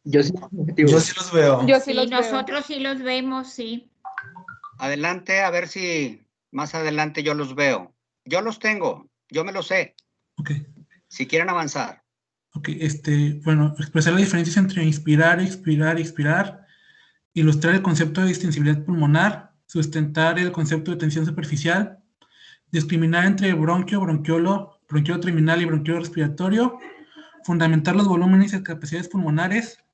Yo sí, Yo sí los veo. Yo sí Sí, los veo. nosotros sí los vemos, sí. Adelante, a ver si más adelante yo los veo. Yo los tengo, yo me los sé, Ok, si quieren avanzar. ok, bueno, expresar las diferencias entre inspirar, expirar, expirar, ilustrar el concepto de distensibilidad pulmonar, sustentar el concepto de tensión superficial, discriminar entre bronquio, bronquiolo, bronquiolo terminal y bronquiolo respiratorio, fundamentar los volúmenes y capacidades pulmonares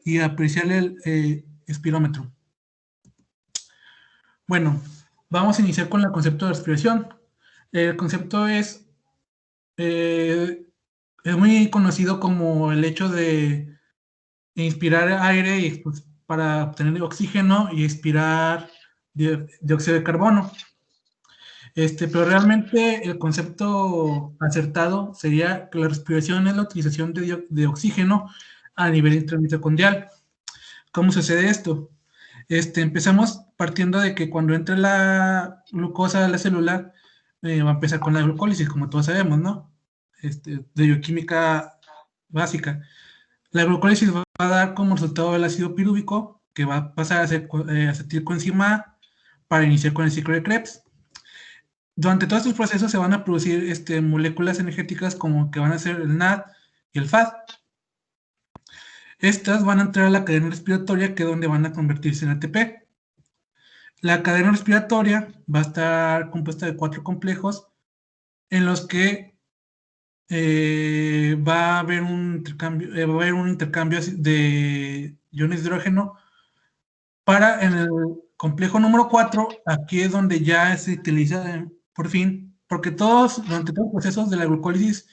y apreciar el espirómetro. Bueno, vamos a iniciar con el concepto de respiración. El concepto es muy conocido como el hecho de inspirar aire y, pues, para obtener oxígeno y expirar dióxido de carbono. Pero realmente el concepto acertado sería que la respiración es la utilización de oxígeno a nivel intramitocondrial. ¿Cómo sucede esto? Empezamos partiendo de que cuando entra la glucosa a la célula, va a empezar con la glucólisis, como todos sabemos, ¿no? De bioquímica básica. La glucólisis va a dar como resultado el ácido pirúvico, que va a pasar a ser acetilcoenzima A para iniciar con el ciclo de Krebs. Durante todos estos procesos se van a producir moléculas energéticas como que van a ser el NAD y el FAD. Estas van a entrar a la cadena respiratoria, que es donde van a convertirse en ATP. La cadena respiratoria va a estar compuesta de 4 complejos en los que va a haber un intercambio de iones de hidrógeno para en el complejo número 4, aquí es donde ya se utiliza por fin, porque durante todos los procesos de la glucólisis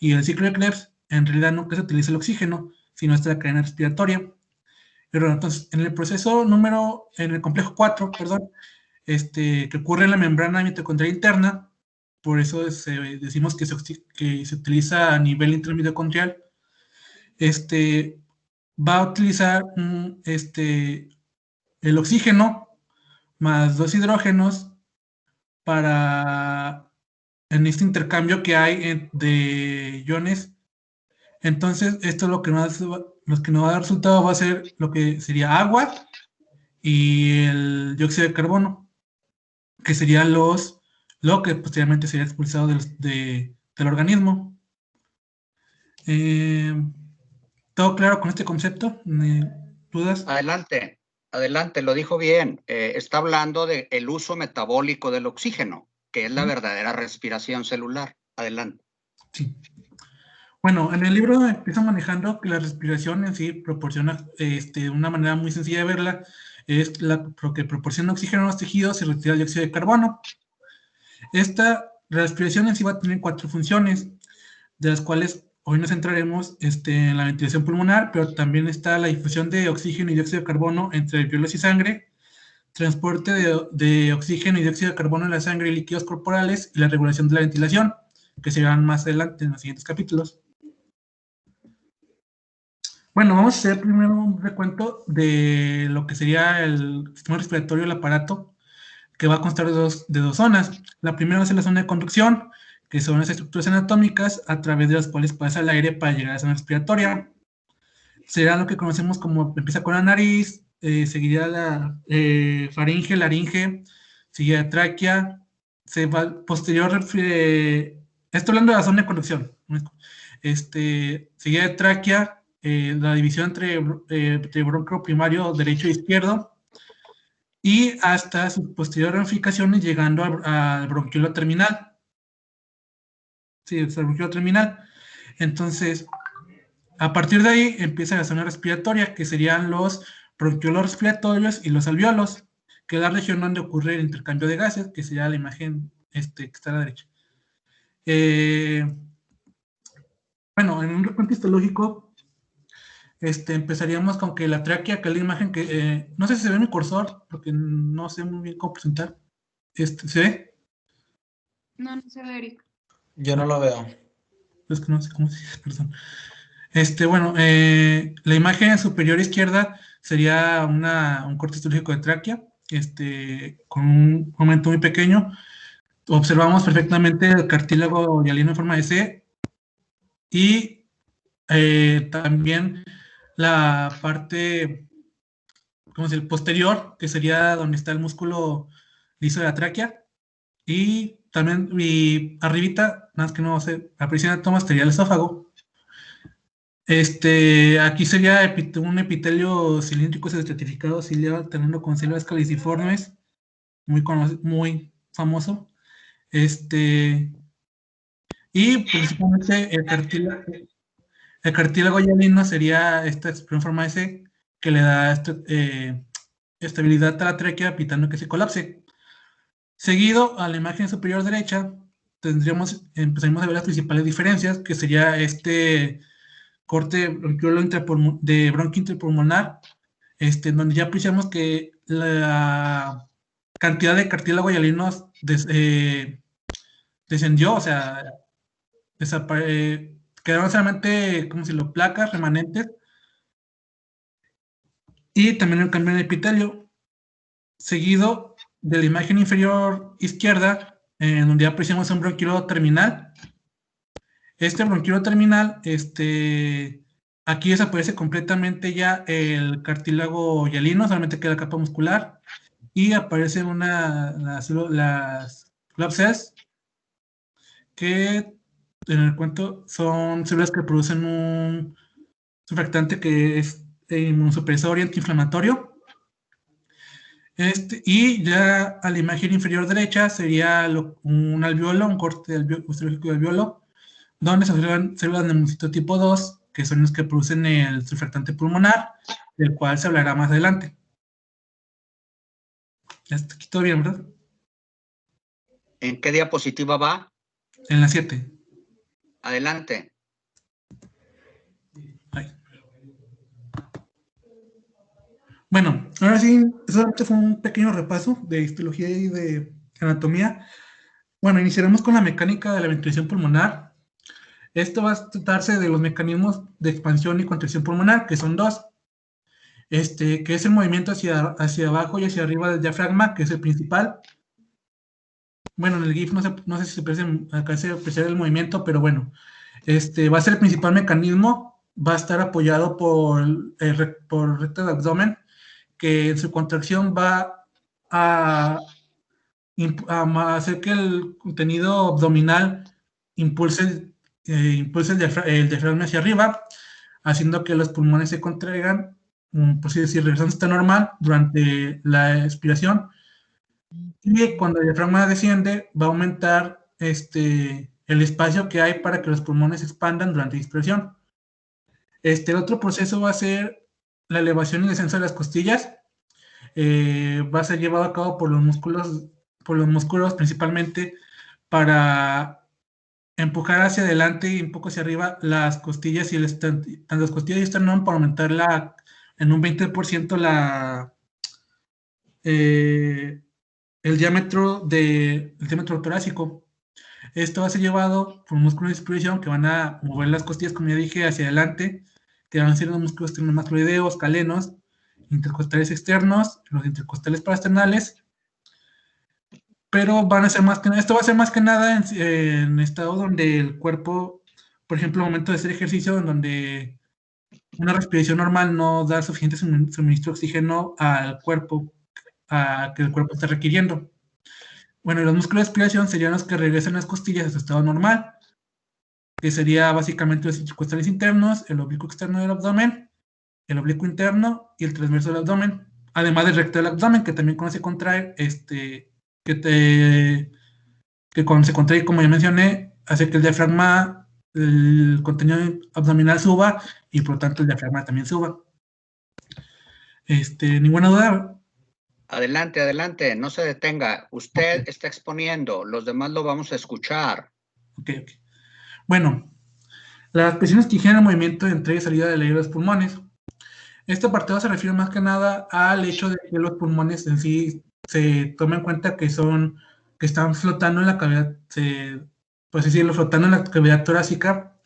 y el ciclo de Krebs, en realidad nunca se utiliza el oxígeno, sino esta cadena respiratoria. Pero entonces, en el complejo 4, perdón, que ocurre en la membrana mitocondrial interna, por eso decimos que se utiliza a nivel intramitocondrial, va a utilizar el oxígeno más 2 hidrógenos en este intercambio que hay de iones. Entonces, esto lo que nos va a dar resultado va a ser lo que sería agua y el dióxido de carbono, que serían lo que posteriormente sería expulsado del organismo. ¿Todo claro con este concepto? ¿Dudas? Adelante, lo dijo bien. Está hablando del uso metabólico del oxígeno, que es la verdadera respiración celular. Adelante. Sí. Bueno, en el libro empieza manejando que la respiración en sí proporciona, una manera muy sencilla de verla, es lo que proporciona oxígeno a los tejidos y retira dióxido de carbono. La respiración en sí va a tener 4 funciones, de las cuales hoy nos centraremos en la ventilación pulmonar, pero también está la difusión de oxígeno y dióxido de carbono entre alveolos y sangre, transporte de oxígeno y dióxido de carbono en la sangre y líquidos corporales, y la regulación de la ventilación, que se verán más adelante en los siguientes capítulos. Bueno, vamos a hacer primero un recuento de lo que sería el sistema respiratorio, el aparato, que va a constar de dos zonas. La primera va a ser la zona de conducción, que son las estructuras anatómicas a través de las cuales pasa el aire para llegar a la zona respiratoria. Será lo que conocemos como, empieza con la nariz, seguiría la faringe, laringe, seguiría tráquea, estoy hablando de la zona de conducción, seguiría tráquea, la división entre bronquio primario derecho e izquierdo, y hasta sus posteriores ramificaciones llegando al bronquiolo terminal. Sí, el bronquiolo terminal. Entonces, a partir de ahí empieza la zona respiratoria, que serían los bronquiolos respiratorios y los alveolos, que es la región donde ocurre el intercambio de gases, que sería la imagen que está a la derecha. Bueno, en un recuento histológico, empezaríamos con que la tráquea, que es la imagen que, no sé si se ve en mi cursor, porque no sé muy bien cómo presentar. ¿Se ve? No, no se ve, Eric. Yo no lo veo. Es que no sé cómo se dice, perdón. Bueno, la imagen superior izquierda sería un corte histológico de tráquea, con un aumento muy pequeño. Observamos perfectamente el cartílago hialino en forma de C, y también la parte, ¿cómo se dice? Posterior, que sería donde está el músculo liso de la tráquea. Y también, y arribita, nada más que no sé, la prisión de Thomas sería el esófago. Aquí sería un epitelio cilíndrico estratificado ciliado alternando con células caliciformes, muy famoso. Y principalmente el cartílago hialino sería esta expresión en forma de C que le da estabilidad a la tráquea, evitando que se colapse. Seguido, a la imagen superior derecha, empezaremos a ver las principales diferencias, que sería este corte de bronquio interpulmonar, donde ya apreciamos que la cantidad de cartílago hialino descendió, o sea, quedaron solamente, como si lo placas remanentes, y también un cambio en el epitelio, seguido de la imagen inferior izquierda, en donde ya apreciamos un bronquíolo terminal. Este bronquíolo terminal, aquí desaparece completamente ya el cartílago hialino, solamente queda la capa muscular, y aparecen las club cells, que en el cuento son células que producen un surfactante que es inmunosupresor y antiinflamatorio. Y ya a la imagen inferior derecha sería un alveolo, un corte histológico de alveolo, donde se observan células de neumocito tipo 2, que son los que producen el surfactante pulmonar, del cual se hablará más adelante. Hasta aquí todo bien, ¿verdad? ¿En qué diapositiva va? En la 7. Adelante. Bueno, ahora sí, solamente fue un pequeño repaso de histología y de anatomía. Bueno, iniciaremos con la mecánica de la ventilación pulmonar. Esto va a tratarse de los mecanismos de expansión y contracción pulmonar, que son dos. Que es el movimiento hacia abajo y hacia arriba del diafragma, que es el principal. Bueno, en el GIF no sé si se alcanza a apreciar el movimiento, pero bueno, va a ser el principal mecanismo. Va a estar apoyado por recto del abdomen, que en su contracción va a hacer que el contenido abdominal impulse el diafragma hacia arriba, haciendo que los pulmones se contraigan, por así decir, regresando a esta normal durante la expiración. Y cuando el diafragma desciende, va a aumentar el espacio que hay para que los pulmones se expandan durante la inspiración. El otro proceso va a ser la elevación y descenso de las costillas. Va a ser llevado a cabo por los músculos principalmente, para empujar hacia adelante y un poco hacia arriba las costillas y las costillas y esternón, para aumentar en un 20% el diámetro torácico. Esto va a ser llevado por músculos de inspiración que van a mover las costillas, como ya dije, hacia adelante, que van a ser los músculos esternocleidomastoideos, calenos, intercostales externos, los intercostales parasternales, pero van a ser esto va a ser más que nada en estado donde el cuerpo, por ejemplo, al momento de hacer ejercicio, en donde una respiración normal no da suficiente suministro de oxígeno al cuerpo, que el cuerpo está requiriendo. Bueno, y los músculos de expiración serían los que regresan las costillas a su estado normal, que sería básicamente los intercostales internos, el oblicuo externo del abdomen, el oblicuo interno y el transverso del abdomen, además del recto del abdomen, que también cuando se contrae, que cuando se contrae, como ya mencioné, hace que el diafragma, el contenido abdominal suba, y por lo tanto el diafragma también suba. ¿Ninguna duda? Adelante, adelante, no se detenga. Usted está exponiendo, los demás lo vamos a escuchar. Ok. Bueno, las presiones que generan movimiento de entrada y salida del aire de los pulmones. Este apartado se refiere más que nada al hecho de que los pulmones en sí se toma en cuenta que están flotando en la cavidad, por así decirlo, flotando en la cavidad torácica,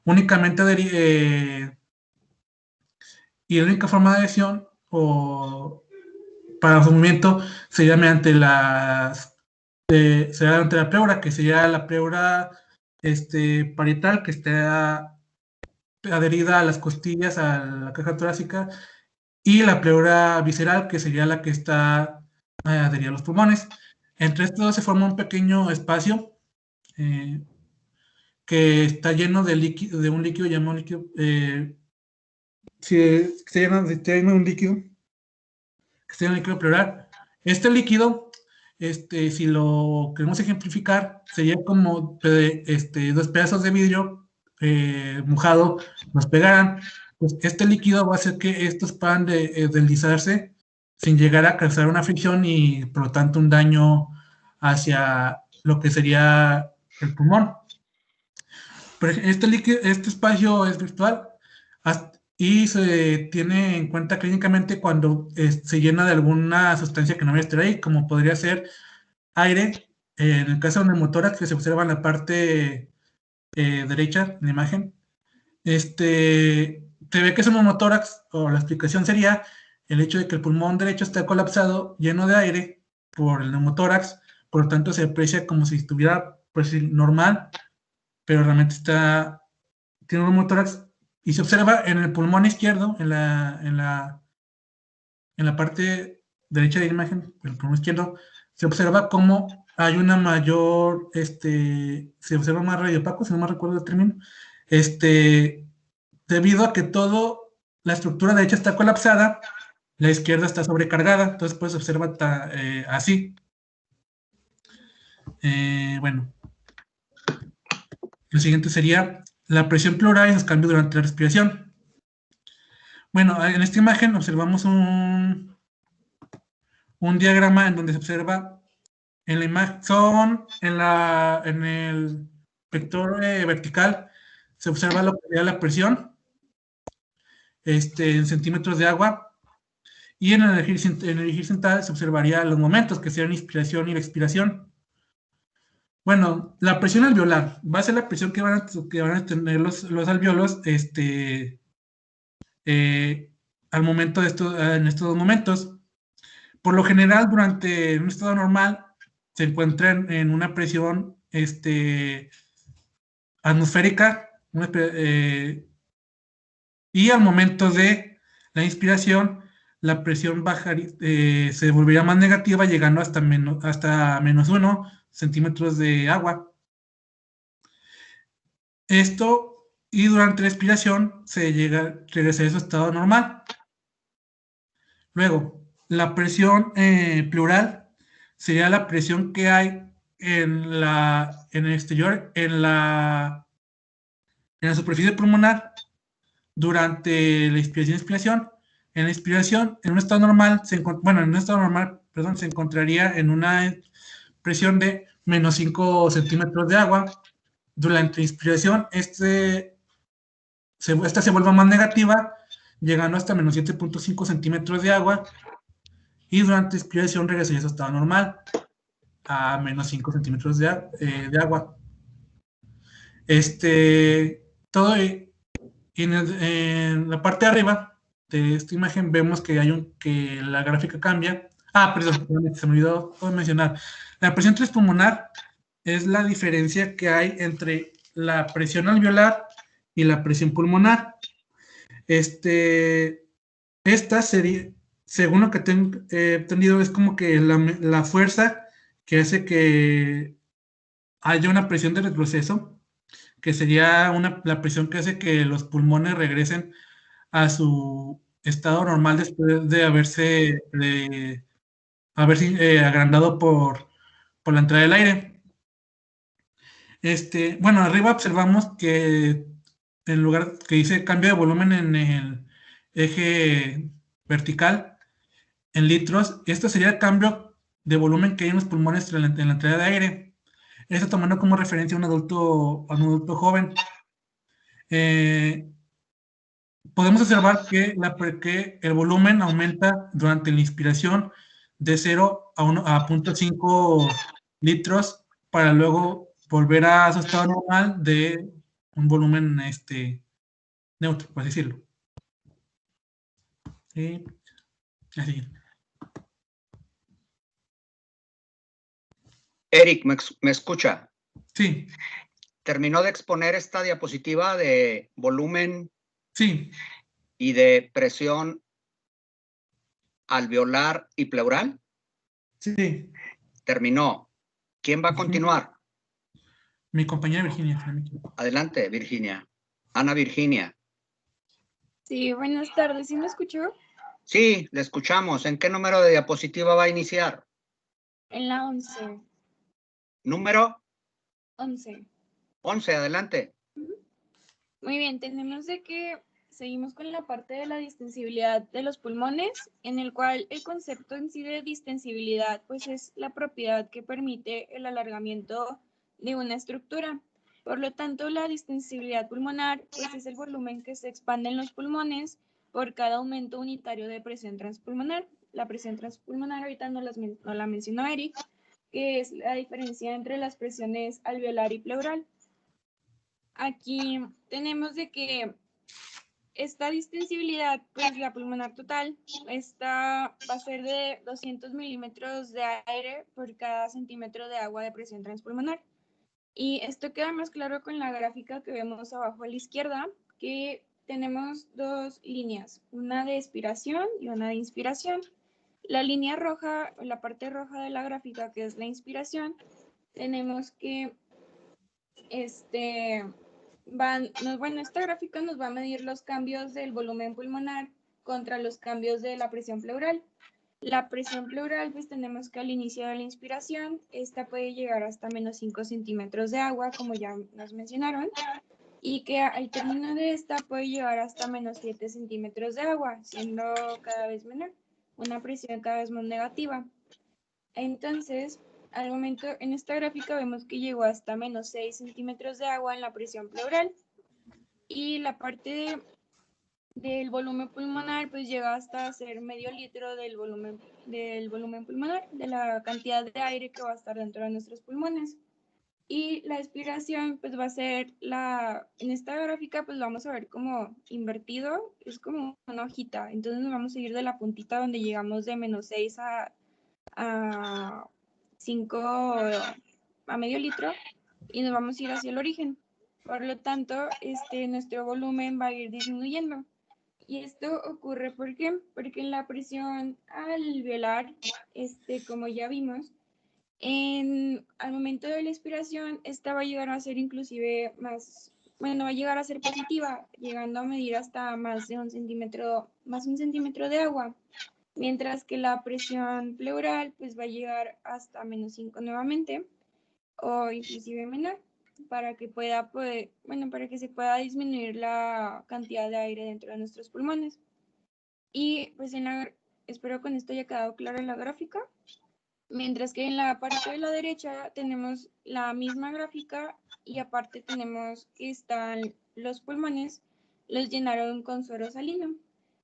únicamente y la única forma de adhesión para su movimiento sería mediante mediante la pleura, que sería la pleura parietal, que está adherida a las costillas, a la caja torácica, y la pleura visceral, que sería la que está adherida a los pulmones. Entre estos dos se forma un pequeño espacio que está lleno de líquido, de un líquido llamado líquido, está lleno de un líquido, que se llama líquido pleural. Este líquido, si lo queremos ejemplificar, sería como dos pedazos de vidrio mojado nos pegaran. Pues este líquido va a hacer que estos puedan deslizarse sin llegar a causar una fricción y por lo tanto un daño hacia lo que sería el pulmón. Pero este espacio es virtual y se tiene en cuenta clínicamente cuando se llena de alguna sustancia que no debe estar ahí, como podría ser aire. En el caso de un neumotórax, que se observa en la parte derecha de la imagen, se ve que es un neumotórax, o la explicación sería el hecho de que el pulmón derecho está colapsado, lleno de aire por el neumotórax, por lo tanto se aprecia como si estuviera pues, normal, pero realmente tiene un neumotórax, y se observa en el pulmón izquierdo, en la parte derecha de la imagen, el pulmón izquierdo, se observa como hay una mayor, se observa más radiopaco, si no me recuerdo el término, debido a que la estructura derecha está colapsada, la izquierda está sobrecargada, entonces pues se observa así. Bueno, lo siguiente sería la presión pleural y los cambios durante la respiración. Bueno, en esta imagen observamos un diagrama en donde se observa en la imagen, en el vector vertical, se observa lo que sería la presión en centímetros de agua, y en el eje central se observaría los momentos, que serían la inspiración y la expiración. Bueno, la presión alveolar va a ser la presión que van a tener los alveolos al momento en estos dos momentos. Por lo general, durante un estado normal, se encuentran en una presión atmosférica, y al momento de la inspiración, la presión se volvería más negativa, llegando hasta menos 1 centímetros de agua. Y durante la expiración se regresa a su estado normal. Luego, la presión pleural sería la presión que hay en el exterior, en la superficie pulmonar durante la inspiración y expiración. En la inspiración, en un estado normal, se encontraría en una presión de menos 5 centímetros de agua. Durante la inspiración, esta se vuelve más negativa, llegando hasta menos 7.5 centímetros de agua, y durante la expiración regresaría a su estado normal, a menos 5 centímetros de agua. Todo en la parte de arriba de esta imagen vemos que la gráfica cambia. Perdón, se me olvidó mencionar. La presión transpulmonar es la diferencia que hay entre la presión alveolar y la presión pulmonar. Esta sería, según lo que tengo entendido, es como que la fuerza que hace que haya una presión de retroceso, que sería la presión que hace que los pulmones regresen a su estado normal después de haberse agrandado por la entrada del aire. Bueno, arriba observamos que en lugar que dice cambio de volumen en el eje vertical en litros, esto sería el cambio de volumen que hay en los pulmones en la entrada de aire. Esto tomando como referencia a un adulto joven. Podemos observar que el volumen aumenta durante la inspiración de 0 a 0.5 litros para luego volver a su estado normal de un volumen neutro, por así decirlo. Así. Eric, ¿me escucha? Sí. Terminó de exponer esta diapositiva de volumen Sí, y de presión alveolar y pleural. sí. Terminó. ¿Quién va a Ujú. continuar? Mi compañera Virginia, si no me equivoco. Adelante, Virginia. Ana Virginia. Sí, buenas tardes. ¿Sí me escuchó? Sí, le escuchamos. ¿En qué número de diapositiva va a iniciar? En la 11. Número 11. 11, adelante. Muy bien, tenemos de que seguimos con la parte de la distensibilidad de los pulmones, en el cual el concepto en sí de distensibilidad pues es la propiedad que permite el alargamiento de una estructura. Por lo tanto, la distensibilidad pulmonar pues es el volumen que se expande en los pulmones por cada aumento unitario de presión transpulmonar. La presión transpulmonar ahorita no la mencionó Eric, que es la diferencia entre las presiones alveolar y pleural. Aquí tenemos de que esta distensibilidad, pues la pulmonar total, esta va a ser de 200 milímetros de aire por cada centímetro de agua de presión transpulmonar. Y esto queda más claro con la gráfica que vemos abajo a la izquierda, que tenemos dos líneas, una de expiración y una de inspiración. La línea roja, la parte roja de la gráfica, que es la inspiración, tenemos que esta gráfica nos va a medir los cambios del volumen pulmonar contra los cambios de la presión pleural. La presión pleural, pues tenemos que al inicio de la inspiración, esta puede llegar hasta menos 5 centímetros de agua, como ya nos mencionaron, y que al término de esta puede llegar hasta menos 7 centímetros de agua, siendo cada vez menor, una presión cada vez más negativa. Entonces, al momento en esta gráfica vemos que llegó hasta menos 6 centímetros de agua en la presión pleural y la parte del volumen pulmonar pues llega hasta ser medio litro del volumen pulmonar, de la cantidad de aire que va a estar dentro de nuestros pulmones. Y la expiración pues va a ser en esta gráfica pues vamos a ver como invertido, es como una hojita, entonces nos vamos a ir de la puntita donde llegamos de menos 6 a 5 a medio litro y nos vamos a ir hacia el origen. Por lo tanto, nuestro volumen va a ir disminuyendo. Y esto ocurre ¿por qué? Porque en la presión alveolar, como ya vimos, al momento de la expiración, esta va a llegar a ser inclusive más, va a llegar a ser positiva, llegando a medir hasta más de un centímetro de agua. Mientras que la presión pleural pues va a llegar hasta menos 5 nuevamente o inclusive menor para que para que se pueda disminuir la cantidad de aire dentro de nuestros pulmones. Y pues espero con esto haya quedado clara la gráfica. Mientras que en la parte de la derecha tenemos la misma gráfica y aparte tenemos que están los pulmones, los llenaron con suero salino.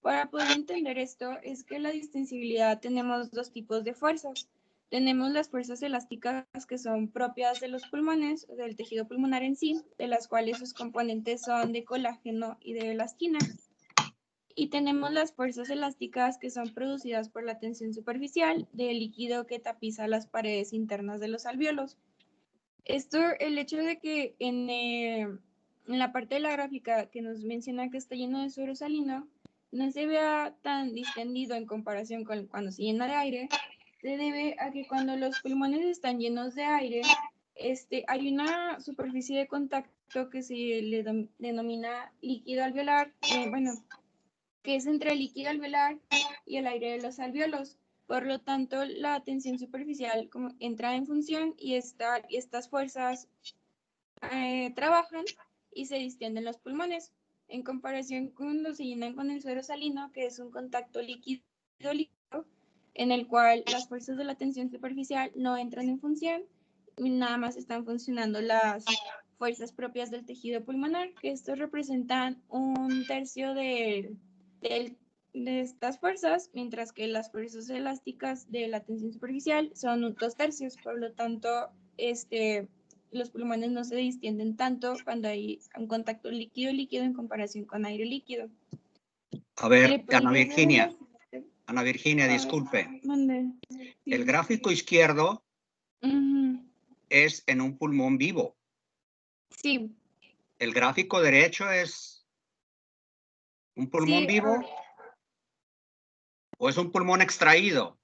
Para poder entender esto es que la distensibilidad tenemos dos tipos de fuerzas. Tenemos las fuerzas elásticas que son propias de los pulmones, o del tejido pulmonar en sí, de las cuales sus componentes son de colágeno y de elastina. Y tenemos las fuerzas elásticas que son producidas por la tensión superficial del líquido que tapiza las paredes internas de los alvéolos. El hecho de que en la parte de la gráfica que nos menciona que está lleno de suero salino, no se vea tan distendido en comparación con cuando se llena de aire, se debe a que cuando los pulmones están llenos de aire, hay una superficie de contacto que se le denomina líquido alveolar, que es entre el líquido alveolar y el aire de los alvéolos. Por lo tanto, la tensión superficial entra en función y estas fuerzas trabajan y se distienden los pulmones. En comparación cuando se llenan con el suero salino, que es un contacto líquido-líquido, en el cual las fuerzas de la tensión superficial no entran en función y nada más están funcionando las fuerzas propias del tejido pulmonar, que estos representan 1/3 de estas fuerzas, mientras que las fuerzas elásticas de la tensión superficial son 2/3. Por lo tanto, los pulmones no se distienden tanto cuando hay un contacto líquido-líquido en comparación con aire líquido. A ver, Ana Virginia, disculpe. El gráfico izquierdo es en un pulmón vivo. Sí. El gráfico derecho es ¿Un pulmón Sí, vivo o es un pulmón extraído?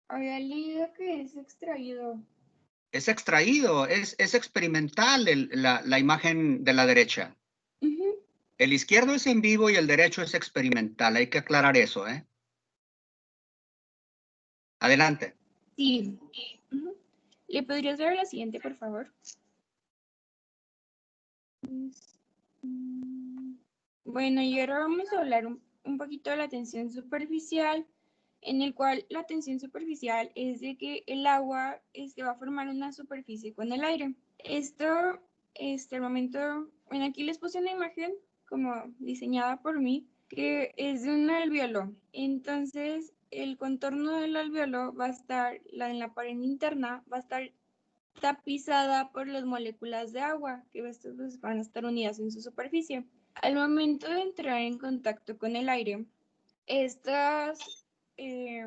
había leído que es extraído. Es extraído, es experimental la imagen de la derecha. Ujú. El izquierdo es en vivo y el derecho es experimental. Hay que aclarar eso, ¿eh? Adelante. Sí. Ujú. ¿Le podrías dar la siguiente, por favor? Bueno, y ahora vamos a hablar un poquito de la tensión superficial, en el cual la tensión superficial es de que el agua va a formar una superficie con el aire. Esto, al momento, bueno, aquí les puse una imagen como diseñada por mí, que es de un alvéolo. Entonces, el contorno del alvéolo va a estar, en la pared interna, va a estar tapizada por las moléculas de agua, que estas pues, van a estar unidas en su superficie. Al momento de entrar en contacto con el aire, estas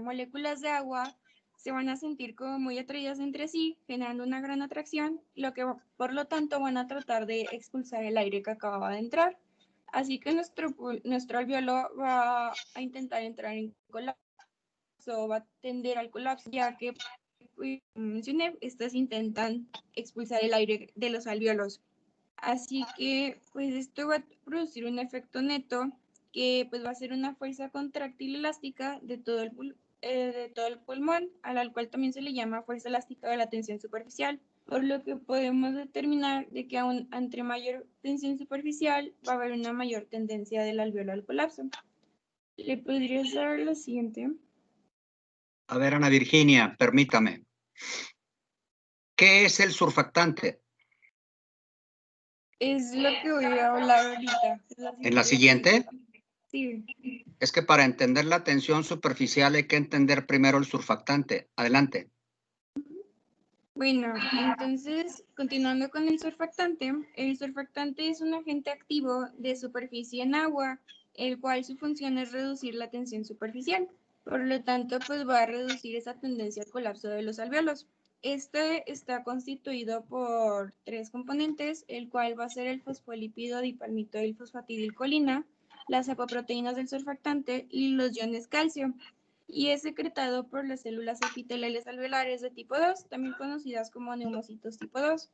moléculas de agua se van a sentir como muy atraídas entre sí, generando una gran atracción, lo que por lo tanto van a tratar de expulsar el aire que acababa de entrar. Así que nuestro alvéolo va a intentar entrar en colapso, va a tender al colapso, ya que, como mencioné, estas intentan expulsar el aire de los alvéolos. Así que, pues esto va a producir un efecto neto que pues va a ser una fuerza contráctil elástica de todo el pulmón, a la cual también se le llama fuerza elástica de la tensión superficial, por lo que podemos determinar de que aún entre mayor tensión superficial va a haber una mayor tendencia del alvéolo al colapso. ¿Le podrías dar la siguiente? A ver, Ana Virginia, permítame. ¿Qué es el surfactante? Es lo que voy a hablar ahorita. ¿En la siguiente? Sí. Es que para entender la tensión superficial hay que entender primero el surfactante. Adelante. Bueno, entonces, continuando con el surfactante es un agente activo de superficie en agua, el cual su función es reducir la tensión superficial. Por lo tanto, pues va a reducir esa tendencia al colapso de los alvéolos. Este está constituido por tres componentes, el cual va a ser el fosfolípido dipalmitoilfosfatidilcolina, las apoproteínas del surfactante y los iones calcio, y es secretado por las células epiteliales alveolares de tipo 2, también conocidas como neumocitos tipo 2,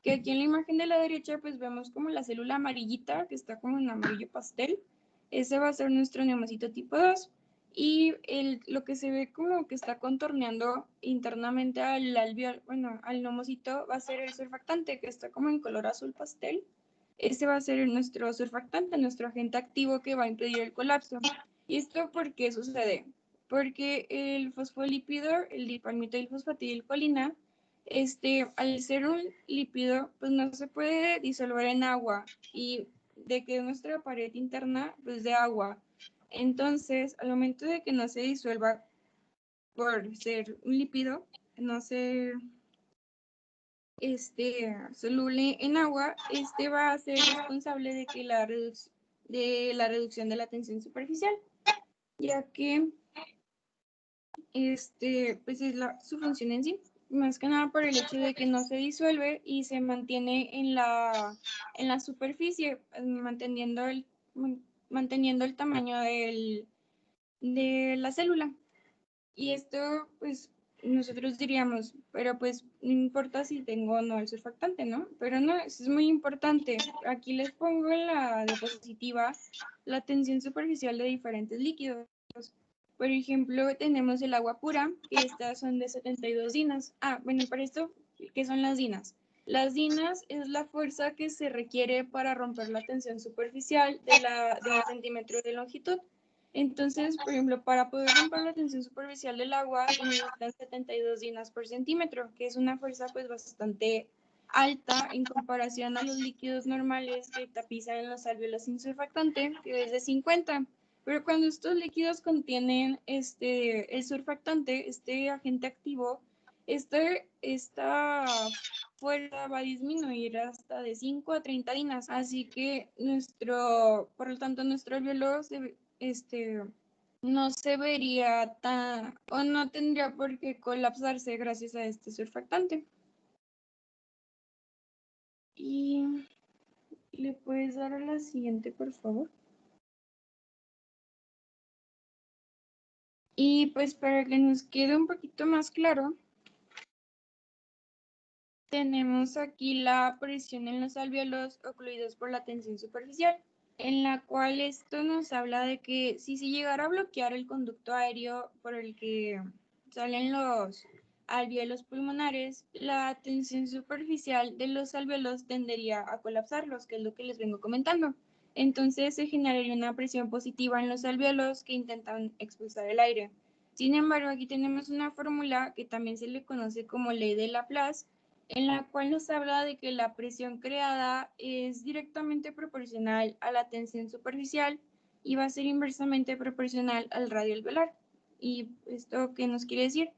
que aquí en la imagen de la derecha pues vemos como la célula amarillita, que está como en amarillo pastel. Ese va a ser nuestro neumocito tipo 2, y lo que se ve como que está contorneando internamente al alveolo, bueno, al neumocito, va a ser el surfactante, que está como en color azul pastel. Ese va a ser nuestro surfactante, nuestro agente activo que va a impedir el colapso. ¿Y esto por qué sucede? Porque el fosfolípido, el dipalmitoilfosfatidilcolina, al ser un lípido, pues no se puede disolver en agua, y de que nuestra pared interna, pues de agua. Entonces, al momento de que no se disuelva por ser un lípido, no se soluble en agua, va a ser responsable de que de la reducción de la tensión superficial, ya que pues es su función en sí, más que nada por el hecho de que no se disuelve y se mantiene en la superficie, manteniendo el tamaño de la célula. Y esto, pues, nosotros diríamos, pero pues no importa si tengo o no el surfactante, ¿no? Pero no, eso es muy importante. Aquí les pongo en la diapositiva la tensión superficial de diferentes líquidos. Por ejemplo, tenemos el agua pura, que estas son de 72 dinas. Ah, bueno, y para esto, ¿qué son las dinas? Las dinas es la fuerza que se requiere para romper la tensión superficial de 1 centímetro de longitud. Entonces, por ejemplo, para poder romper la tensión superficial del agua, se necesitan 72 dinas por centímetro, que es una fuerza pues bastante alta en comparación a los líquidos normales que tapizan en los alvéolos sin surfactante, que es de 50. Pero cuando estos líquidos contienen el surfactante, este agente activo, esta fuerza va a disminuir hasta de 5 a 30 dinas. Así que por lo tanto, nuestro alvéolo no se vería o no tendría por qué colapsarse gracias a este surfactante. Y le puedes dar a la siguiente, por favor. Y pues para que nos quede un poquito más claro, tenemos aquí la presión en los alvéolos ocluidos por la tensión superficial, en la cual esto nos habla de que si se llegara a bloquear el conducto aéreo por el que salen los alvéolos pulmonares, la tensión superficial de los alvéolos tendería a colapsarlos, que es lo que les vengo comentando. Entonces se generaría una presión positiva en los alvéolos que intentan expulsar el aire. Sin embargo, aquí tenemos una fórmula que también se le conoce como ley de Laplace, en la cual nos habla de que la presión creada es directamente proporcional a la tensión superficial y va a ser inversamente proporcional al radio alveolar. ¿Y esto qué nos quiere decir?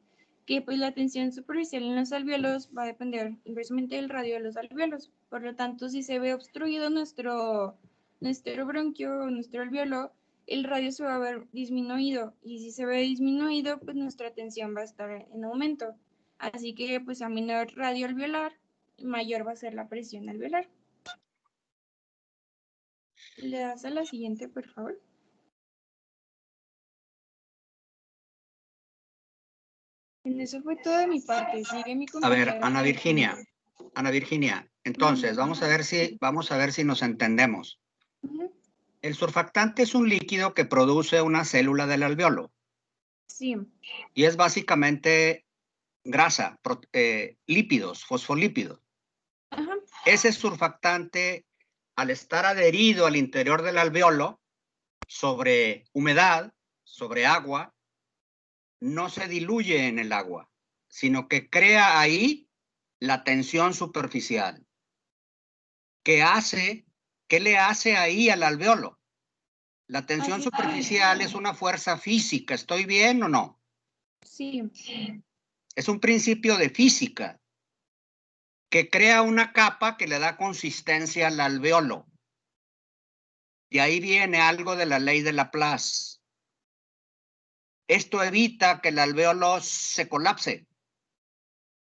Que pues la tensión superficial en los alvéolos va a depender inversamente del radio de los alvéolos. Por lo tanto, si se ve obstruido nuestro bronquio o nuestro alvéolo, el radio se va a ver disminuido, y si se ve disminuido, pues nuestra tensión va a estar en aumento. Así que pues a menor radio alveolar, mayor va a ser la presión alveolar. ¿Le das a la siguiente, por favor? En eso fue todo de mi parte. Sigue mi A compañera. ver, Ana Virginia, entonces vamos a ver si nos entendemos. Ujú. El surfactante es un líquido que produce una célula del alvéolo Sí, y es básicamente grasa, lípidos, fosfolípidos. ajá, Ese surfactante, al estar adherido al interior del alvéolo, sobre humedad, sobre agua, no se diluye en el agua, sino que crea ahí la tensión superficial. ¿Qué le hace ahí al alvéolo? La tensión Así es. superficial es una fuerza física, ¿estoy bien o no? Sí, Es un principio de física que crea una capa que le da consistencia al alvéolo. De ahí viene algo de la ley de Laplace. Esto evita que el alvéolo se colapse.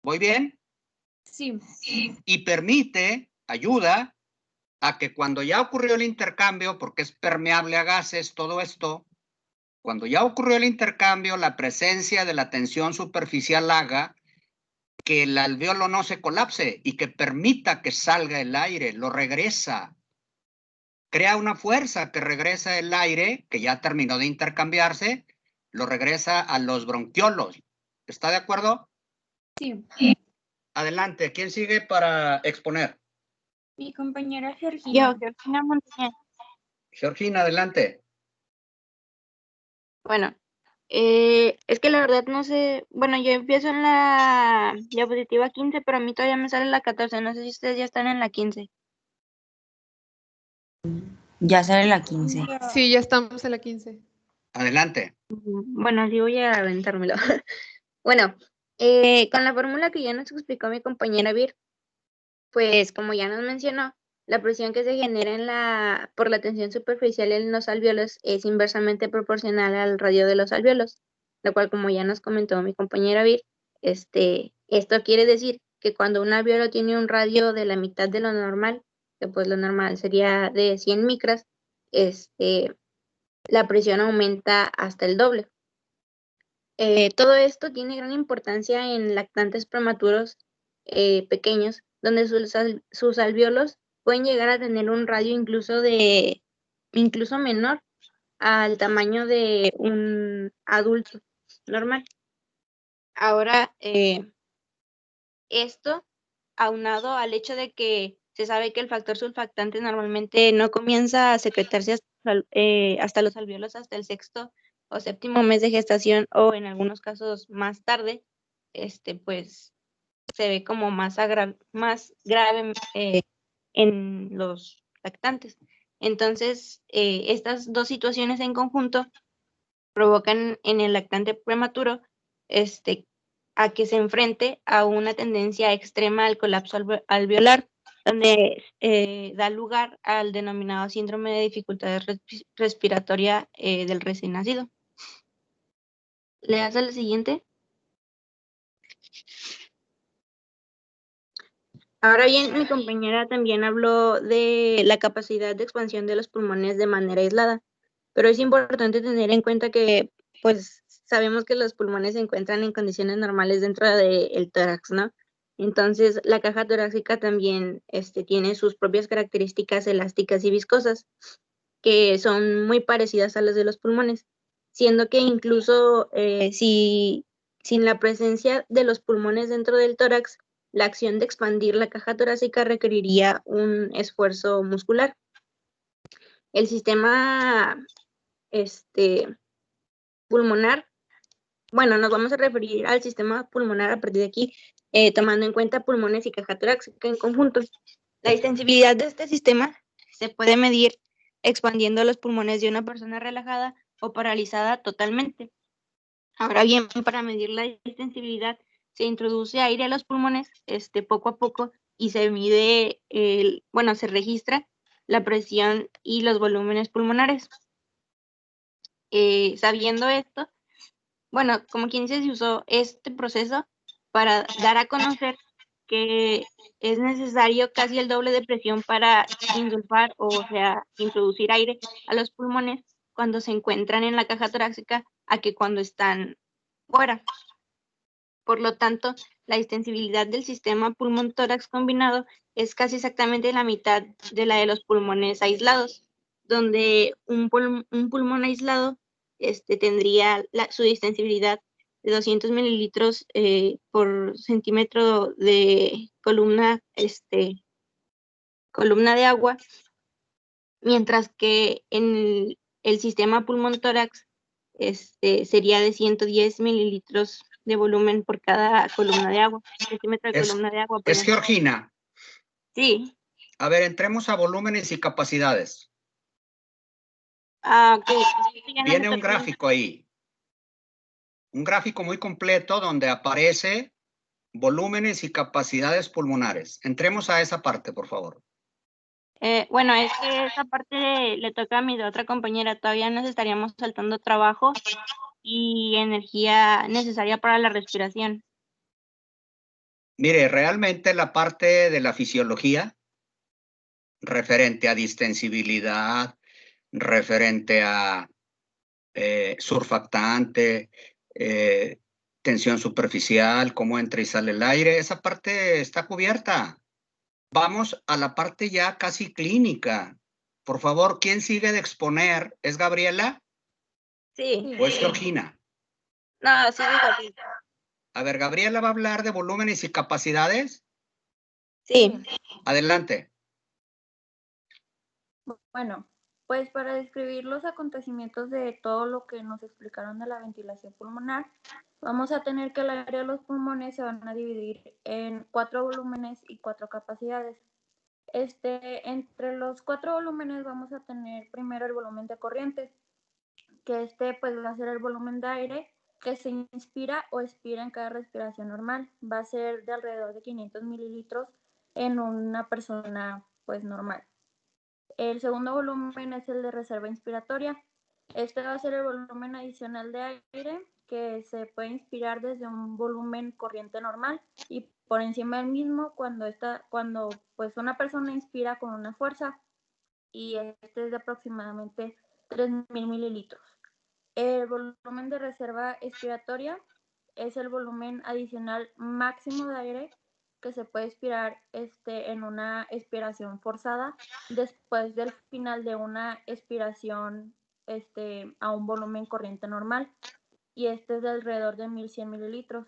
¿Voy bien? sí, Y permite, ayuda a que cuando ya ocurrió el intercambio, porque es permeable a gases, todo esto, cuando ya ocurrió el intercambio, la presencia de la tensión superficial haga que el alvéolo no se colapse y que permita que salga el aire, lo regresa. Crea una fuerza que regresa el aire, que ya terminó de intercambiarse, lo regresa a los bronquiolos. ¿Está de acuerdo? sí. Adelante, ¿quién sigue para exponer? Mi compañera Georgina. Yo, Georgina Montañez. Georgina, adelante. Bueno, es que la verdad no sé, bueno, yo empiezo en la diapositiva 15, pero a mí todavía me sale la 14, no sé si ustedes ya están en la 15. Ya sale la 15. Sí, ya estamos en la 15. Adelante. Bueno, así voy a aventármelo. Bueno, con la fórmula que ya nos explicó mi compañera Vir, pues como ya nos mencionó, la presión que se genera por la tensión superficial en los alvéolos es inversamente proporcional al radio de los alvéolos, lo cual, como ya nos comentó mi compañera Vir, esto quiere decir que cuando un alvéolo tiene un radio de la mitad de lo normal, que pues lo normal sería de 100 micras, la presión aumenta hasta el doble. Todo esto tiene gran importancia en lactantes prematuros pequeños, donde sus alvéolos pueden llegar a tener un radio incluso menor al tamaño de un adulto normal. Ahora, esto aunado al hecho de que se sabe que el factor surfactante normalmente no comienza a secretarse hasta los alvéolos hasta el sexto o séptimo mes de gestación, o en algunos casos más tarde, pues se ve como más grave en los lactantes. Entonces, estas dos situaciones en conjunto provocan en el lactante prematuro a que se enfrente a una tendencia extrema al colapso alveolar, donde da lugar al denominado síndrome de dificultad respiratoria del recién nacido. ¿Le das a la siguiente? Ahora bien, mi compañera también habló de la capacidad de expansión de los pulmones de manera aislada, pero es importante tener en cuenta que, pues, sabemos que los pulmones se encuentran en condiciones normales dentro del tórax, ¿no? Entonces, la caja torácica también tiene sus propias características elásticas y viscosas, que son muy parecidas a las de los pulmones, siendo que incluso sin la presencia de los pulmones dentro del tórax, la acción de expandir la caja torácica requeriría un esfuerzo muscular. El sistema pulmonar, bueno, nos vamos a referir al sistema pulmonar a partir de aquí, tomando en cuenta pulmones y caja torácica en conjunto. La distensibilidad de este sistema se puede medir expandiendo los pulmones de una persona relajada o paralizada totalmente. Ahora bien, para medir la distensibilidad se introduce aire a los pulmones poco a poco y se mide, se registra la presión y los volúmenes pulmonares. Sabiendo esto, bueno, como quien dice, se usó este proceso para dar a conocer que es necesario casi el doble de presión para insulfar, o sea, introducir aire a los pulmones cuando se encuentran en la caja torácica a que cuando están fuera. Por lo tanto, la distensibilidad del sistema pulmón-tórax combinado es casi exactamente la mitad de la de los pulmones aislados, donde un pulmón aislado tendría su distensibilidad de 200 mililitros por centímetro de columna de agua, mientras que en el sistema pulmón-tórax sería de 110 mililitros de volumen por cada columna de agua, centímetro de columna de agua. Es Georgina. Sí. A ver, entremos a volúmenes y capacidades. Ok. Viene un gráfico ahí. Un gráfico muy completo donde aparece volúmenes y capacidades pulmonares. Entremos a esa parte, por favor. Bueno, es que esa parte le toca a mi otra compañera. Todavía nos estaríamos saltando trabajo y energía necesaria para la respiración. Mire, realmente la parte de la fisiología referente a distensibilidad, referente a surfactante, tensión superficial, cómo entra y sale el aire, esa parte está cubierta. Vamos a la parte ya casi clínica. Por favor, ¿quién sigue de exponer? ¿Es Gabriela? Sí. ¿O es Georgina? No, sí, Gabriela. A ver, Gabriela va a hablar de volúmenes y capacidades. Sí. Adelante. Bueno, pues para describir los acontecimientos de todo lo que nos explicaron de la ventilación pulmonar, vamos a tener que el aire de los pulmones se van a dividir en 4 volúmenes y 4 capacidades. Entre los 4 volúmenes vamos a tener primero el volumen de corriente, que pues va a ser el volumen de aire que se inspira o expira en cada respiración normal. Va a ser de alrededor de 500 mililitros en una persona pues normal. El segundo volumen es el de reserva inspiratoria. Este va a ser el volumen adicional de aire que se puede inspirar desde un volumen corriente normal y por encima del mismo cuando pues una persona inspira con una fuerza, y este es de aproximadamente 3.000 mililitros. El volumen de reserva expiratoria es el volumen adicional máximo de aire que se puede expirar en una expiración forzada después del final de una expiración a un volumen corriente normal, y este es de alrededor de 1.100 mililitros.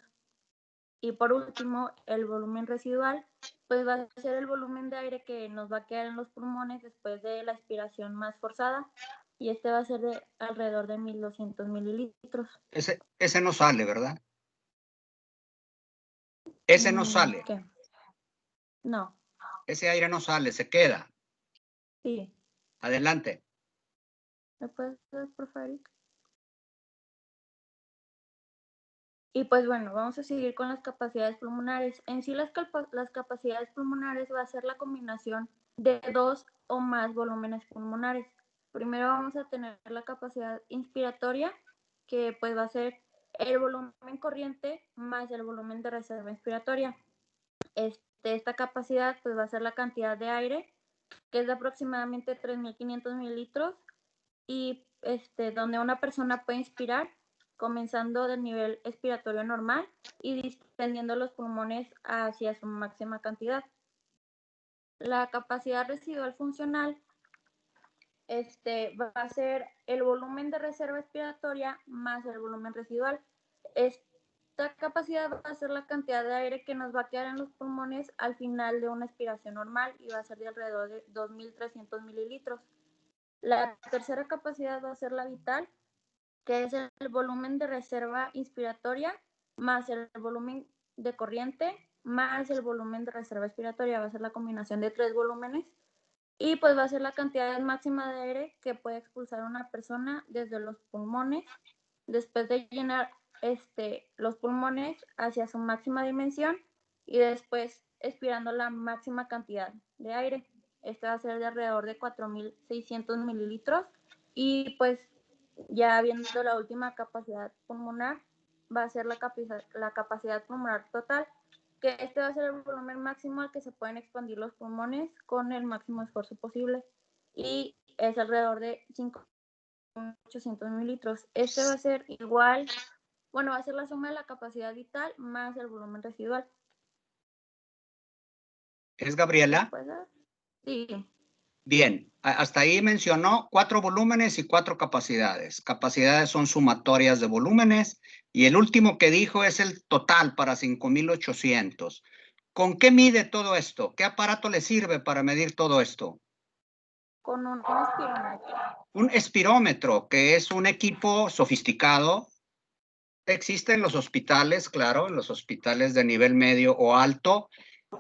Y por último, el volumen residual pues va a ser el volumen de aire que nos va a quedar en los pulmones después de la expiración más forzada, y este va a ser de alrededor de 1.200 mililitros. Ese no sale, ¿verdad? Ese no sale. ¿Qué? No. Ese aire no sale, se queda. Sí. Adelante. ¿Me puedes dar, por favor? Y pues bueno, vamos a seguir con las capacidades pulmonares. En sí las capacidades pulmonares va a ser la combinación de 2 o más volúmenes pulmonares. Primero vamos a tener la capacidad inspiratoria, que pues va a ser el volumen corriente más el volumen de reserva inspiratoria. Esta capacidad pues va a ser la cantidad de aire, que es de aproximadamente 3.500 mililitros, y donde una persona puede inspirar comenzando del nivel expiratorio normal y distendiendo los pulmones hacia su máxima cantidad. La capacidad residual funcional va a ser el volumen de reserva expiratoria más el volumen residual. Esta capacidad va a ser la cantidad de aire que nos va a quedar en los pulmones al final de una expiración normal y va a ser de alrededor de 2.300 mililitros. La tercera capacidad va a ser la vital, que es el volumen de reserva inspiratoria más el volumen de corriente más el volumen de reserva expiratoria. Va a ser la combinación de 3 volúmenes y pues va a ser la cantidad máxima de aire que puede expulsar una persona desde los pulmones después de llenar los pulmones hacia su máxima dimensión y después expirando la máxima cantidad de aire. Va a ser de alrededor de 4.600 mililitros y pues ya viendo la última capacidad pulmonar va a ser la capacidad pulmonar total, que va a ser el volumen máximo al que se pueden expandir los pulmones con el máximo esfuerzo posible y es alrededor de 5.800 mililitros. Va a ser igual, va a ser la suma de la capacidad vital más el volumen residual. ¿Es Gabriela? Sí. Bien, hasta ahí mencionó 4 volúmenes y 4 capacidades. Capacidades son sumatorias de volúmenes y el último que dijo es el total para 5.800. ¿Con qué mide todo esto? ¿Qué aparato le sirve para medir todo esto? Con un espirómetro. Un espirómetro, que es un equipo sofisticado. Existe en los hospitales, claro, en los hospitales de nivel medio o alto,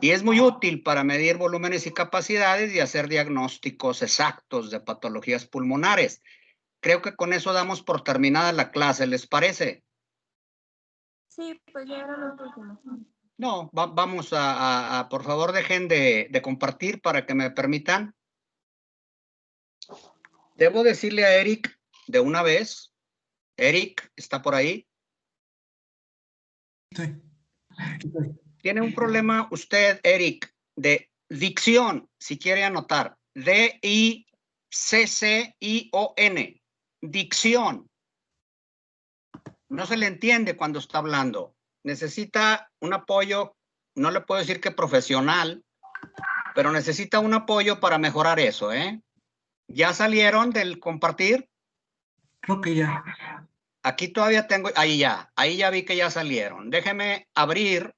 y es muy útil para medir volúmenes y capacidades y hacer diagnósticos exactos de patologías pulmonares. Creo que con eso damos por terminada la clase, ¿les parece? Sí, pues ya era lo último. No, vamos a por favor, dejen de compartir para que me permitan. Debo decirle a Eric de una vez. Eric, ¿está por ahí? Sí. Tiene un problema usted, Eric, de dicción, si quiere anotar. D-I-C-C-I-O-N. Dicción. No se le entiende cuando está hablando. Necesita un apoyo, no le puedo decir que profesional, pero necesita un apoyo para mejorar eso, ¿eh? ¿Ya salieron del compartir? Creo que ya. Aquí todavía tengo, ahí ya vi que ya salieron. Déjeme abrir.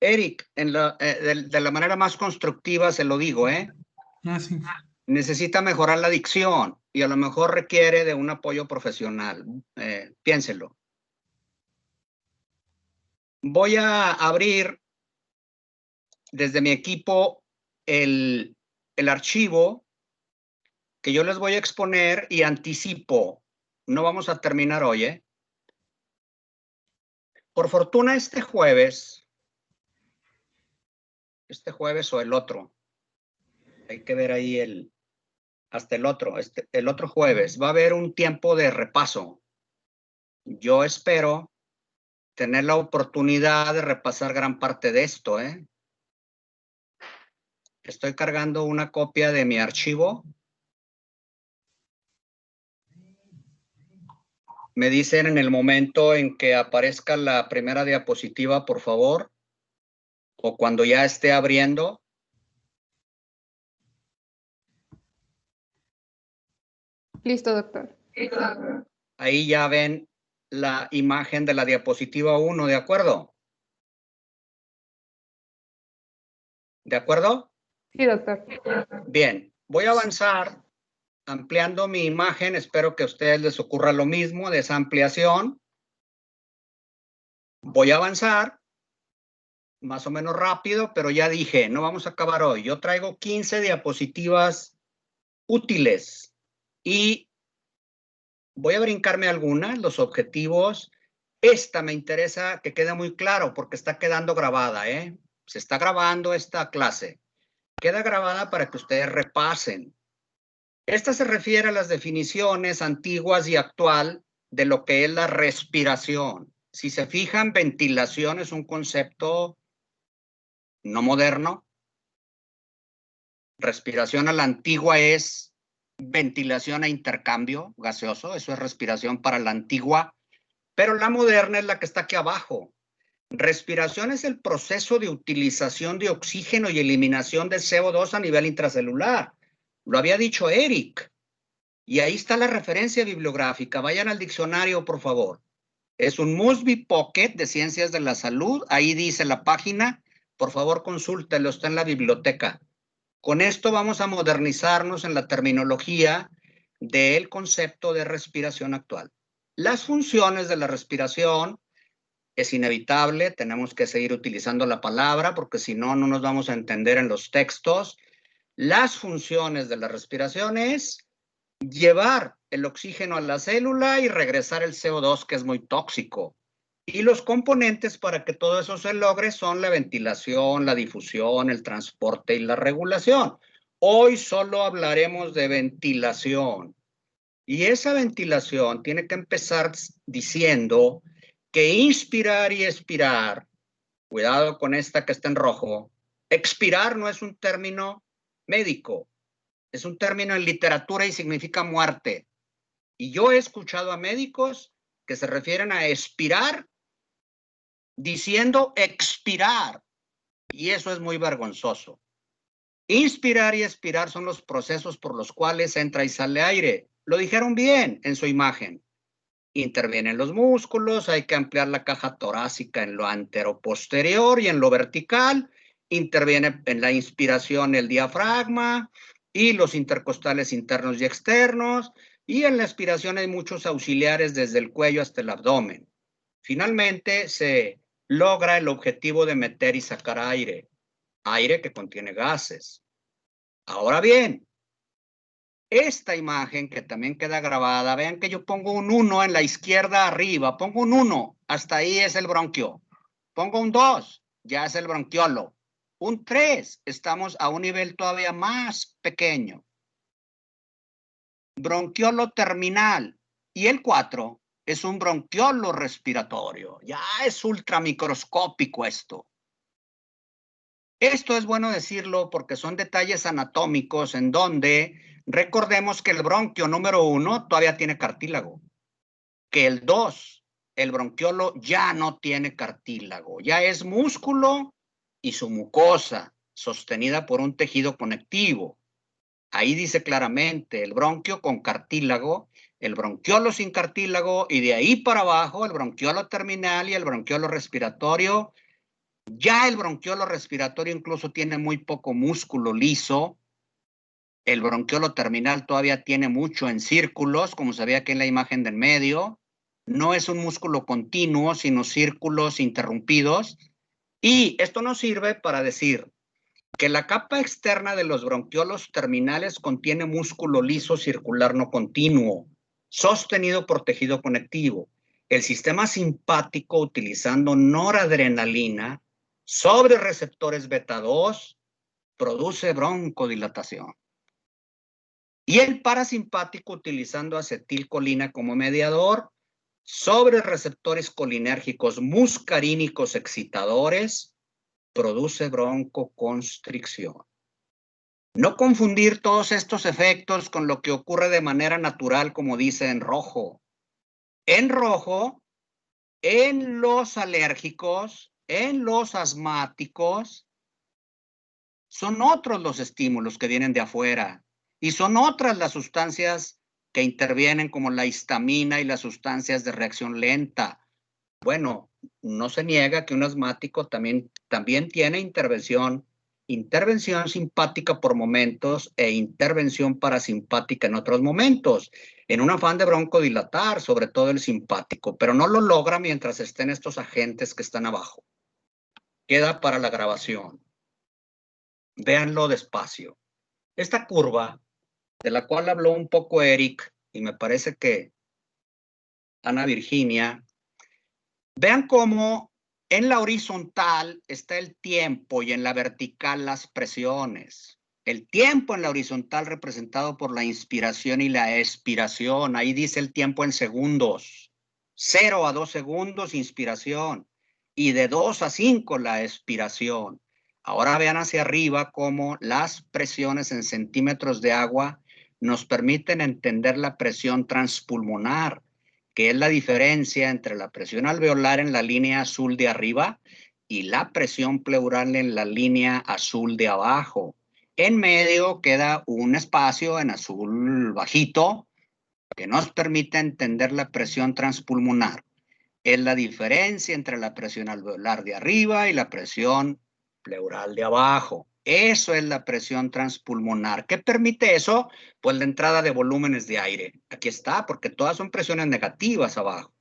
Eric, de la manera más constructiva se lo digo, ¿eh? Sí. Necesita mejorar la dicción y a lo mejor requiere de un apoyo profesional. Piénselo. Voy a abrir desde mi equipo el archivo que yo les voy a exponer y anticipo. No vamos a terminar hoy, ¿eh? Por fortuna este jueves o el otro, hay que ver ahí hasta el otro jueves, va a haber un tiempo de repaso. Yo espero tener la oportunidad de repasar gran parte de esto, ¿eh? Estoy cargando una copia de mi archivo. Me dicen en el momento en que aparezca la primera diapositiva, por favor, o cuando ya esté abriendo. Listo, doctor. Ahí ya ven la imagen de la diapositiva 1, ¿de acuerdo? ¿De acuerdo? Sí, doctor. Bien, voy a avanzar ampliando mi imagen. Espero que a ustedes les ocurra lo mismo de esa ampliación. Voy a avanzar más o menos rápido, pero ya dije, no vamos a acabar hoy. Yo traigo 15 diapositivas útiles y voy a brincarme algunas, los objetivos. Esta me interesa que quede muy claro porque está quedando grabada, ¿eh? Se está grabando esta clase. Queda grabada para que ustedes repasen. Esta se refiere a las definiciones antiguas y actual de lo que es la respiración. Si se fijan, ventilación es un concepto no moderno. Respiración a la antigua es ventilación e intercambio gaseoso, eso es respiración para la antigua, pero la moderna es la que está aquí abajo. Respiración es el proceso de utilización de oxígeno y eliminación de CO2 a nivel intracelular. Lo había dicho Eric. Y ahí está la referencia bibliográfica. Vayan al diccionario, por favor. Es un Must Be Pocket de Ciencias de la Salud. Ahí dice la página. Por favor, consúltelo. Está en la biblioteca. Con esto vamos a modernizarnos en la terminología del concepto de respiración actual. Las funciones de la respiración es inevitable. Tenemos que seguir utilizando la palabra porque si no, no nos vamos a entender en los textos. Las funciones de la respiración es llevar el oxígeno a la célula y regresar el CO2, que es muy tóxico. Y los componentes para que todo eso se logre son la ventilación, la difusión, el transporte y la regulación. Hoy solo hablaremos de ventilación. Y esa ventilación tiene que empezar diciendo que inspirar y expirar, cuidado con esta que está en rojo, expirar no es un término médico. Es un término en literatura y significa muerte. Y yo he escuchado a médicos que se refieren a expirar diciendo expirar. Y eso es muy vergonzoso. Inspirar y expirar son los procesos por los cuales entra y sale aire. Lo dijeron bien en su imagen. Intervienen los músculos, hay que ampliar la caja torácica en lo anteroposterior y en lo vertical. Interviene en la inspiración el diafragma y los intercostales internos y externos, y en la expiración hay muchos auxiliares desde el cuello hasta el abdomen. Finalmente se logra el objetivo de meter y sacar aire que contiene gases. Ahora bien, esta imagen que también queda grabada, vean que yo pongo un 1 en la izquierda arriba, pongo un 1, hasta ahí es el bronquio. Pongo un 2, ya es el bronquiolo. Un 3, estamos a un nivel todavía más pequeño. Bronquiolo terminal. Y el 4 es un bronquiolo respiratorio. Ya es ultramicroscópico esto. Esto es bueno decirlo porque son detalles anatómicos en donde recordemos que el bronquio número 1 todavía tiene cartílago. Que el 2, el bronquiolo, ya no tiene cartílago. Ya es músculo y su mucosa, sostenida por un tejido conectivo. Ahí dice claramente el bronquio con cartílago, el bronquiolo sin cartílago y de ahí para abajo el bronquiolo terminal y el bronquiolo respiratorio. Ya el bronquiolo respiratorio incluso tiene muy poco músculo liso. El bronquiolo terminal todavía tiene mucho en círculos, como se ve aquí en la imagen del medio. No es un músculo continuo, sino círculos interrumpidos. Y esto nos sirve para decir que la capa externa de los bronquiolos terminales contiene músculo liso circular no continuo, sostenido por tejido conectivo. El sistema simpático, utilizando noradrenalina sobre receptores beta 2, produce broncodilatación. Y el parasimpático, utilizando acetilcolina como mediador, sobre receptores colinérgicos muscarínicos excitadores, produce broncoconstricción. No confundir todos estos efectos con lo que ocurre de manera natural, como dice en rojo. En rojo, en los alérgicos, en los asmáticos, son otros los estímulos que vienen de afuera y son otras las sustancias que intervienen como la histamina y las sustancias de reacción lenta. Bueno, no se niega que un asmático también tiene intervención simpática por momentos e intervención parasimpática en otros momentos, en un afán de broncodilatar, sobre todo el simpático, pero no lo logra mientras estén estos agentes que están abajo. Queda para la grabación. Véanlo despacio. Esta curva, de la cual habló un poco Eric, y me parece que Ana Virginia, vean cómo en la horizontal está el tiempo y en la vertical las presiones. El tiempo en la horizontal representado por la inspiración y la expiración. Ahí dice el tiempo en segundos. 0 a 2 segundos inspiración y de 2 a 5 la expiración. Ahora vean hacia arriba cómo las presiones en centímetros de agua nos permiten entender la presión transpulmonar, que es la diferencia entre la presión alveolar en la línea azul de arriba y la presión pleural en la línea azul de abajo. En medio queda un espacio en azul bajito que nos permite entender la presión transpulmonar. Es la diferencia entre la presión alveolar de arriba y la presión pleural de abajo. Eso es la presión transpulmonar. ¿Qué permite eso? Pues la entrada de volúmenes de aire. Aquí está, porque todas son presiones negativas abajo.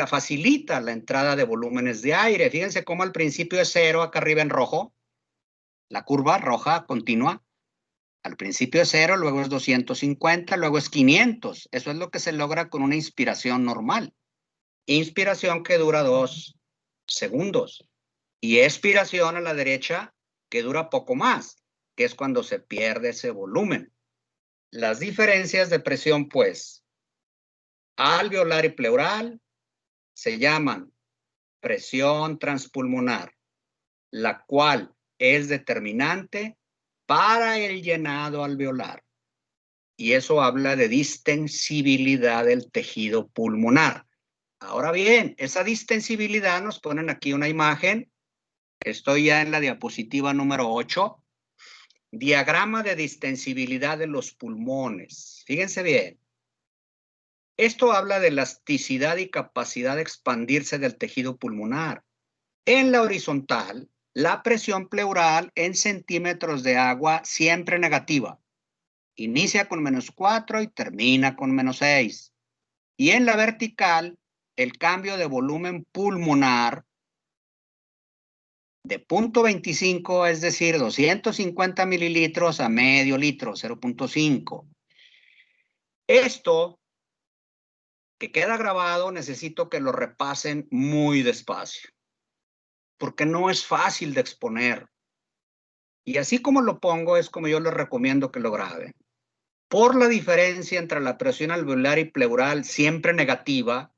Facilita la entrada de volúmenes de aire. Fíjense cómo al principio es 0, acá arriba en rojo. La curva roja continua. Al principio es 0, luego es 250, luego es 500. Eso es lo que se logra con una inspiración normal. Inspiración que dura 2 segundos. Y expiración a la derecha que dura poco más, que es cuando se pierde ese volumen. Las diferencias de presión, pues, alveolar y pleural se llaman presión transpulmonar, la cual es determinante para el llenado alveolar. Y eso habla de distensibilidad del tejido pulmonar. Ahora bien, esa distensibilidad, nos ponen aquí una imagen. Estoy ya en la diapositiva número 8. Diagrama de distensibilidad de los pulmones. Fíjense bien. Esto habla de elasticidad y capacidad de expandirse del tejido pulmonar. En la horizontal, la presión pleural en centímetros de agua siempre negativa. Inicia con -4 y termina con -6. Y en la vertical, el cambio de volumen pulmonar de 0.25, es decir, 250 mililitros a medio litro, 0.5. Esto que queda grabado, necesito que lo repasen muy despacio, porque no es fácil de exponer. Y así como lo pongo, es como yo les recomiendo que lo graben. Por la diferencia entre la presión alveolar y pleural siempre negativa,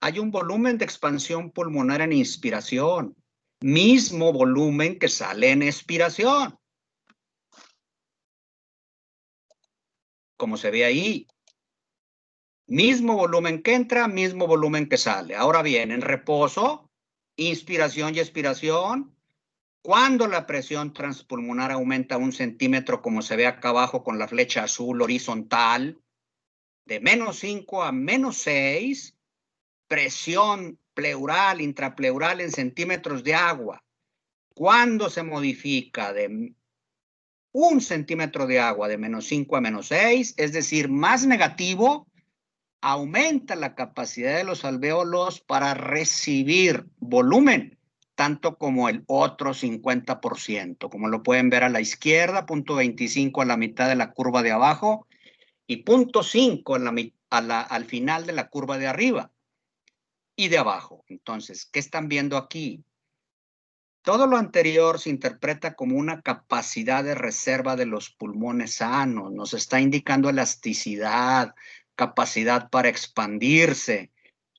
hay un volumen de expansión pulmonar en inspiración, mismo volumen que sale en expiración. Como se ve ahí, mismo volumen que entra, mismo volumen que sale. Ahora bien, en reposo, inspiración y expiración, cuando la presión transpulmonar aumenta 1 centímetro, como se ve acá abajo con la flecha azul horizontal, de -5 a -6, presión pleural, intrapleural en centímetros de agua. Cuando se modifica de 1 centímetro de agua de -5 a -6, es decir, más negativo, aumenta la capacidad de los alvéolos para recibir volumen, tanto como el otro 50%, como lo pueden ver a la izquierda, 0.25 a la mitad de la curva de abajo y 0.5 al final de la curva de arriba y de abajo. Entonces, ¿qué están viendo aquí? Todo lo anterior se interpreta como una capacidad de reserva de los pulmones sanos. Nos está indicando elasticidad, capacidad para expandirse.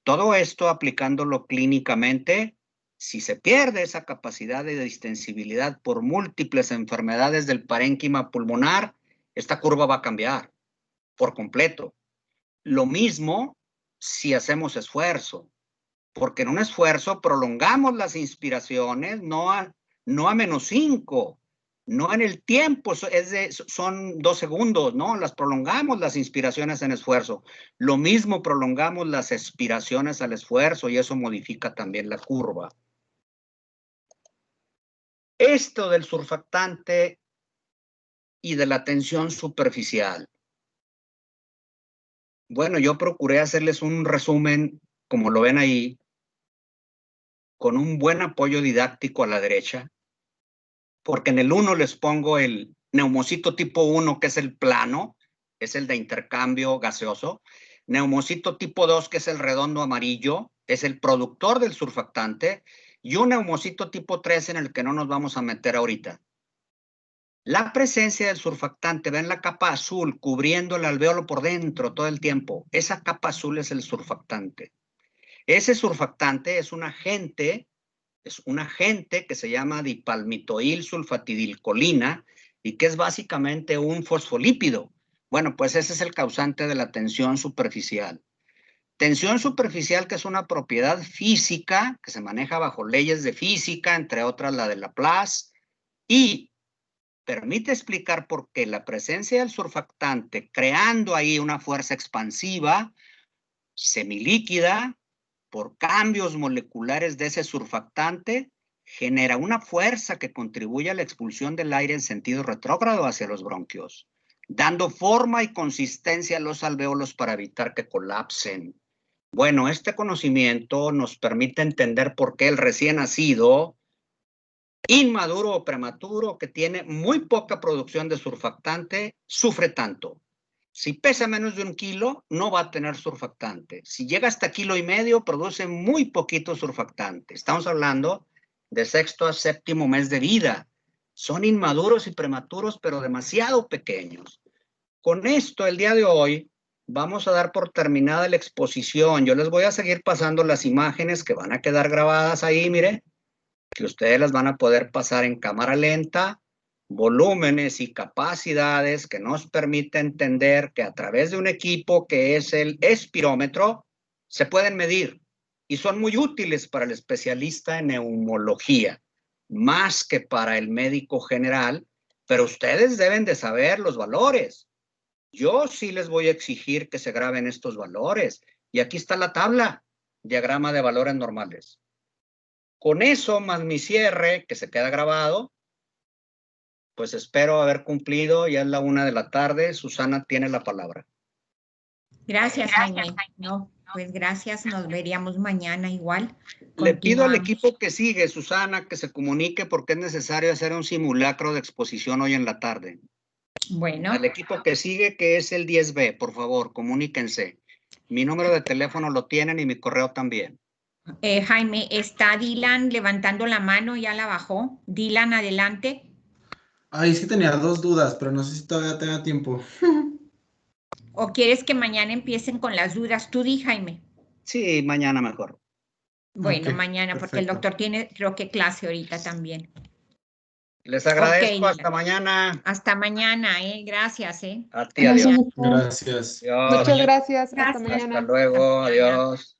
Todo esto aplicándolo clínicamente, si se pierde esa capacidad de distensibilidad por múltiples enfermedades del parénquima pulmonar, esta curva va a cambiar por completo. Lo mismo si hacemos esfuerzo, porque en un esfuerzo prolongamos las inspiraciones no a -5, no en el tiempo, son 2 segundos, ¿no? Las prolongamos las inspiraciones en esfuerzo. Lo mismo prolongamos las expiraciones al esfuerzo y eso modifica también la curva. Esto del surfactante y de la tensión superficial. Bueno, yo procuré hacerles un resumen, como lo ven ahí, con un buen apoyo didáctico a la derecha, porque en el 1 les pongo el neumocito tipo 1, que es el plano, es el de intercambio gaseoso. Neumocito tipo 2, que es el redondo amarillo, es el productor del surfactante. Y un neumocito tipo 3 en el que no nos vamos a meter ahorita. La presencia del surfactante, ven la capa azul cubriendo el alvéolo por dentro todo el tiempo. Esa capa azul es el surfactante. Ese surfactante es un agente que se llama dipalmitoil sulfatidilcolina y que es básicamente un fosfolípido. Bueno, pues ese es el causante de la tensión superficial. Tensión superficial, que es una propiedad física que se maneja bajo leyes de física, entre otras la de Laplace, y permite explicar por qué la presencia del surfactante, creando ahí una fuerza expansiva semilíquida, por cambios moleculares de ese surfactante, genera una fuerza que contribuye a la expulsión del aire en sentido retrógrado hacia los bronquios, dando forma y consistencia a los alvéolos para evitar que colapsen. Bueno, este conocimiento nos permite entender por qué el recién nacido, inmaduro o prematuro, que tiene muy poca producción de surfactante, sufre tanto. Si pesa menos de 1 kilo, no va a tener surfactante. Si llega hasta 1,5 kilos, produce muy poquito surfactante. Estamos hablando de 6º a 7º mes de vida. Son inmaduros y prematuros, pero demasiado pequeños. Con esto, el día de hoy, vamos a dar por terminada la exposición. Yo les voy a seguir pasando las imágenes que van a quedar grabadas ahí, mire, que ustedes las van a poder pasar en cámara lenta, volúmenes y capacidades que nos permiten entender que a través de un equipo que es el espirómetro, se pueden medir y son muy útiles para el especialista en neumología, más que para el médico general, pero ustedes deben de saber los valores. Yo sí les voy a exigir que se graben estos valores. Y aquí está la tabla, diagrama de valores normales. Con eso, más mi cierre, que se queda grabado, pues espero haber cumplido. Ya es la 1 de la tarde. Susana tiene la palabra. Gracias, Jaime. No, pues gracias. Nos veríamos mañana igual. Le pido al Continuamos. equipo que sigue, Susana, que se comunique porque es necesario hacer un simulacro de exposición hoy en la tarde. Bueno, Al equipo que sigue, que es el 10B, por favor, comuníquense. Mi número de teléfono lo tienen y mi correo también. Jaime, está Dylan levantando la mano, ya la bajó. Dylan, adelante. Ahí sí tenía 2 dudas, pero no sé si todavía tenga tiempo. ¿O quieres que mañana empiecen con las dudas? Tú di, Jaime. Sí, mañana mejor. Bueno, Ok, mañana, porque el perfecto. doctor tiene, creo que clase ahorita también. Les agradezco. Dylan. Hasta mañana. Hasta mañana, Gracias, A ti, adiós. Gracias, doctor. Gracias. Adiós. Muchas gracias. Hasta Gracias. mañana. Hasta luego. Adiós.